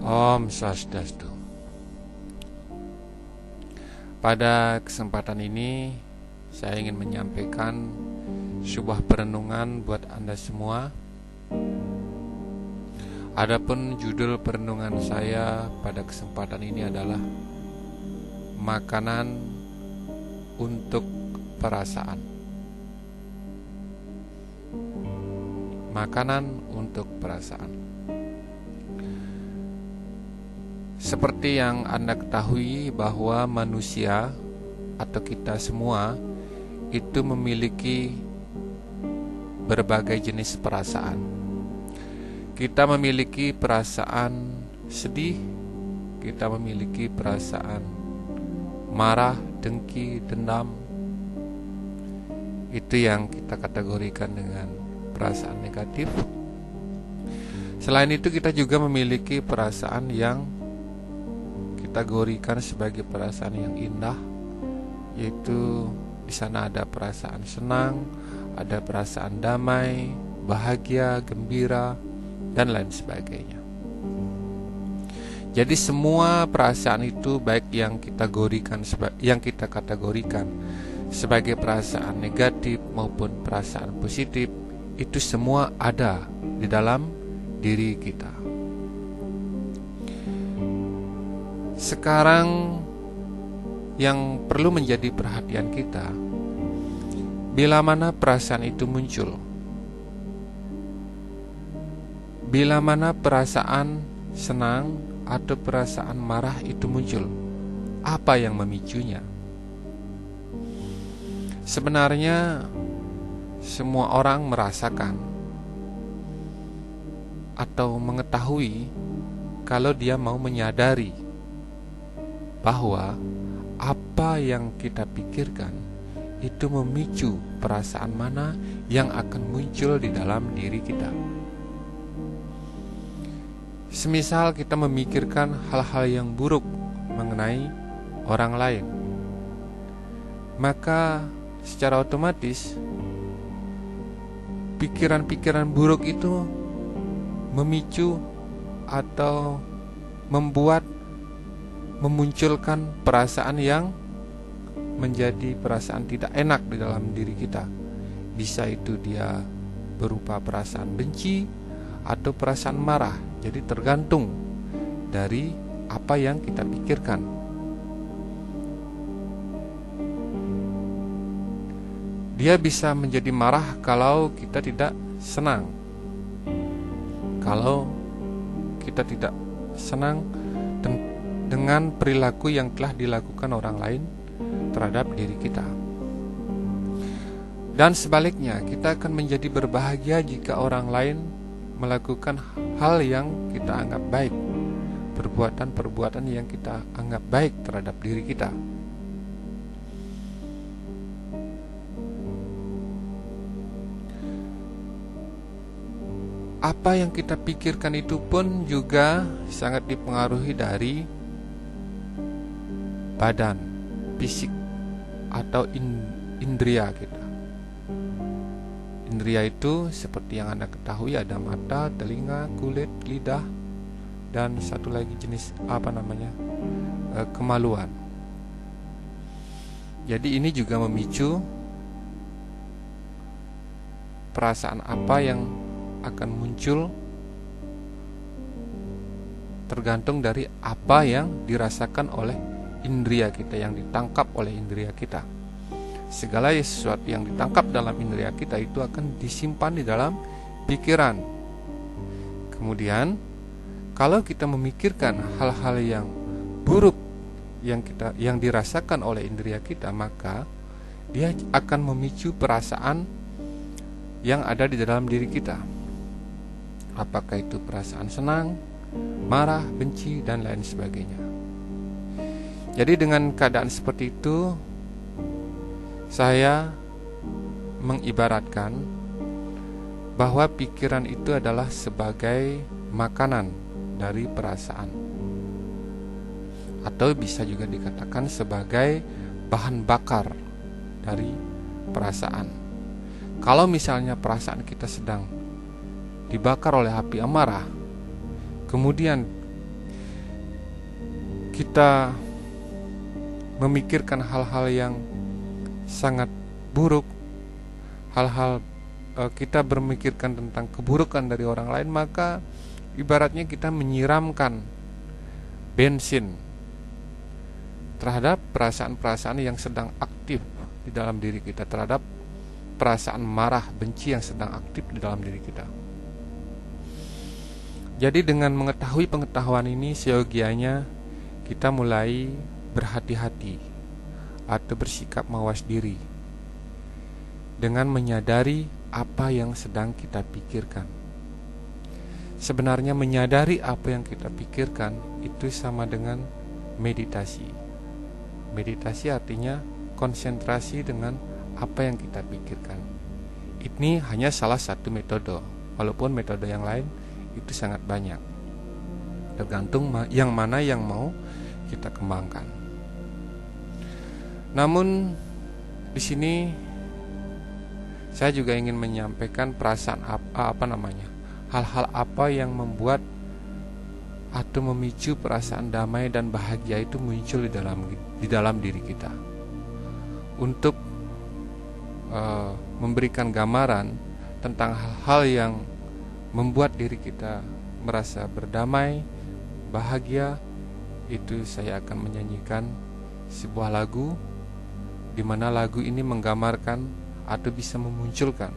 Om Swastiastu. Pada kesempatan ini saya ingin menyampaikan sebuah perenungan buat Anda semua. Adapun judul perenungan saya pada kesempatan ini adalah makanan untuk perasaan. Makanan untuk perasaan. Seperti yang Anda ketahui bahwa manusia atau kita semua itu memiliki berbagai jenis perasaan. Kita memiliki perasaan sedih, kita memiliki perasaan marah, dengki, dendam. Itu yang kita kategorikan dengan perasaan negatif. Selain itu kita juga memiliki perasaan yang kategorikan sebagai perasaan yang indah, yaitu di sana ada perasaan senang, ada perasaan damai, bahagia, gembira, dan lain sebagainya. Jadi semua perasaan itu baik yang kita kategorikan sebagai perasaan negatif maupun perasaan positif, itu semua ada di dalam diri kita. Sekarang yang perlu menjadi perhatian kita, bila mana perasaan itu muncul, bila mana perasaan senang atau perasaan marah itu muncul, apa yang memicunya? Sebenarnya semua orang merasakan atau mengetahui kalau dia mau menyadari bahwa apa yang kita pikirkan itu memicu perasaan mana yang akan muncul di dalam diri kita. Semisal kita memikirkan hal-hal yang buruk mengenai orang lain, maka secara otomatis pikiran-pikiran buruk itu memicu atau memunculkan perasaan yang menjadi perasaan tidak enak di dalam diri kita. Bisa itu dia berupa perasaan benci atau perasaan marah. Jadi tergantung dari apa yang kita pikirkan. Dia bisa menjadi marah kalau kita tidak senang. Kalau kita tidak senang dengan perilaku yang telah dilakukan orang lain terhadap diri kita. Dan sebaliknya, kita akan menjadi berbahagia jika orang lain melakukan hal yang kita anggap baik, perbuatan-perbuatan yang kita anggap baik terhadap diri kita. Apa yang kita pikirkan itu pun juga sangat dipengaruhi dari badan, fisik, atau indria kita. Indria itu seperti yang Anda ketahui ada mata, telinga, kulit, lidah, dan satu lagi jenis kemaluan. Jadi ini juga memicu perasaan apa yang akan muncul tergantung dari apa yang dirasakan oleh indria kita, yang ditangkap oleh indria kita. Segala sesuatu yang ditangkap dalam indria kita itu akan disimpan di dalam pikiran. Kemudian kalau kita memikirkan hal-hal yang buruk yang dirasakan oleh indria kita, maka dia akan memicu perasaan yang ada di dalam diri kita. Apakah itu perasaan senang, marah, benci, dan lain sebagainya. Jadi dengan keadaan seperti itu, saya mengibaratkan bahwa pikiran itu adalah sebagai makanan dari perasaan, atau bisa juga dikatakan sebagai bahan bakar dari perasaan. Kalau misalnya perasaan kita sedang dibakar oleh api amarah, kemudian kita memikirkan hal-hal yang sangat buruk, hal-hal kita bermikirkan tentang keburukan dari orang lain, maka ibaratnya kita menyiramkan bensin terhadap perasaan-perasaan yang sedang aktif di dalam diri kita, terhadap perasaan marah, benci yang sedang aktif di dalam diri kita. Jadi dengan mengetahui pengetahuan ini, seyogianya kita mulai berhati-hati atau bersikap mawas diri dengan menyadari apa yang sedang kita pikirkan. Sebenarnya menyadari apa yang kita pikirkan itu sama dengan meditasi. Meditasi artinya konsentrasi dengan apa yang kita pikirkan. Ini hanya salah satu metode, walaupun metode yang lain itu sangat banyak. Tergantung yang mana yang mau kita kembangkan. Namun di sini saya juga ingin menyampaikan perasaan hal-hal apa yang membuat atau memicu perasaan damai dan bahagia itu muncul di dalam diri kita. Untuk memberikan gambaran tentang hal-hal yang membuat diri kita merasa berdamai, bahagia, itu saya akan menyanyikan sebuah lagu di mana lagu ini menggambarkan atau bisa memunculkan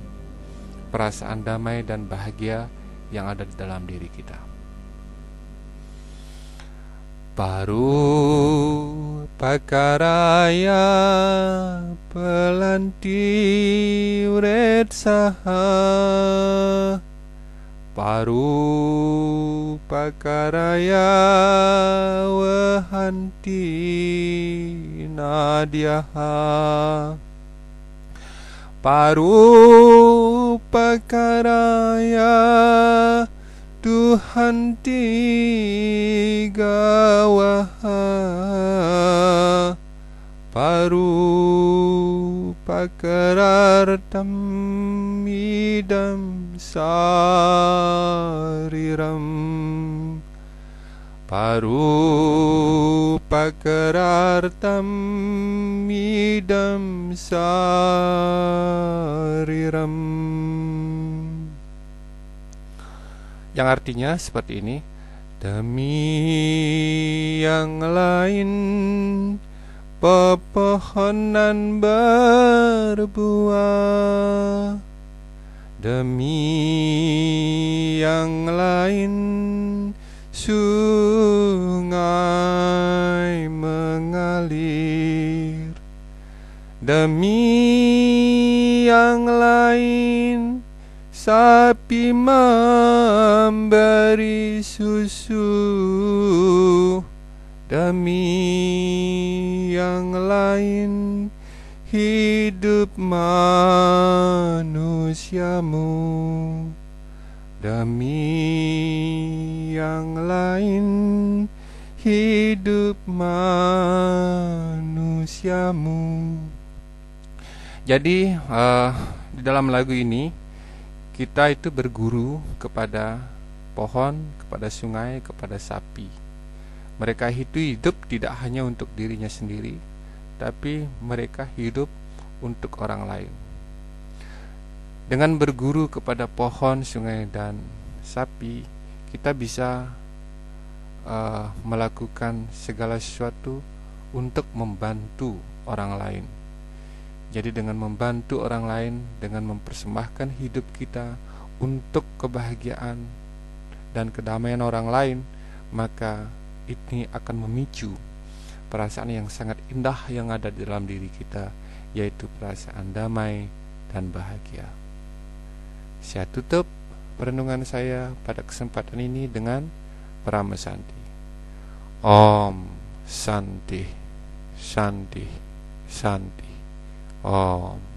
perasaan damai dan bahagia yang ada di dalam diri kita. Paru pakaraya pelanti uret saha, paru pakaraya wahanti nadiaha, paru pakaraya Tuhan tiga waha, paru pakarartam idam sariram, paru pakarartam idam sariram. Yang artinya seperti ini: demi yang lain pepohonan berbuah, demi yang lain sungai mengalir, demi yang lain sapi memberi susu, demi yang lain hidup manusiamu, demi yang lain hidup manusiamu. Jadi di dalam lagu ini kita itu berguru kepada pohon, kepada sungai, kepada sapi. Mereka itu hidup tidak hanya untuk dirinya sendiri, tapi mereka hidup untuk orang lain. Dengan berguru kepada pohon, sungai, dan sapi, kita bisa melakukan segala sesuatu untuk membantu orang lain. Jadi dengan membantu orang lain, dengan mempersembahkan hidup kita untuk kebahagiaan dan kedamaian orang lain, maka ini akan memicu perasaan yang sangat indah yang ada di dalam diri kita, yaitu perasaan damai dan bahagia. Saya tutup perenungan saya pada kesempatan ini dengan Parama Santi. Om Santi, Santi, Santi. Om.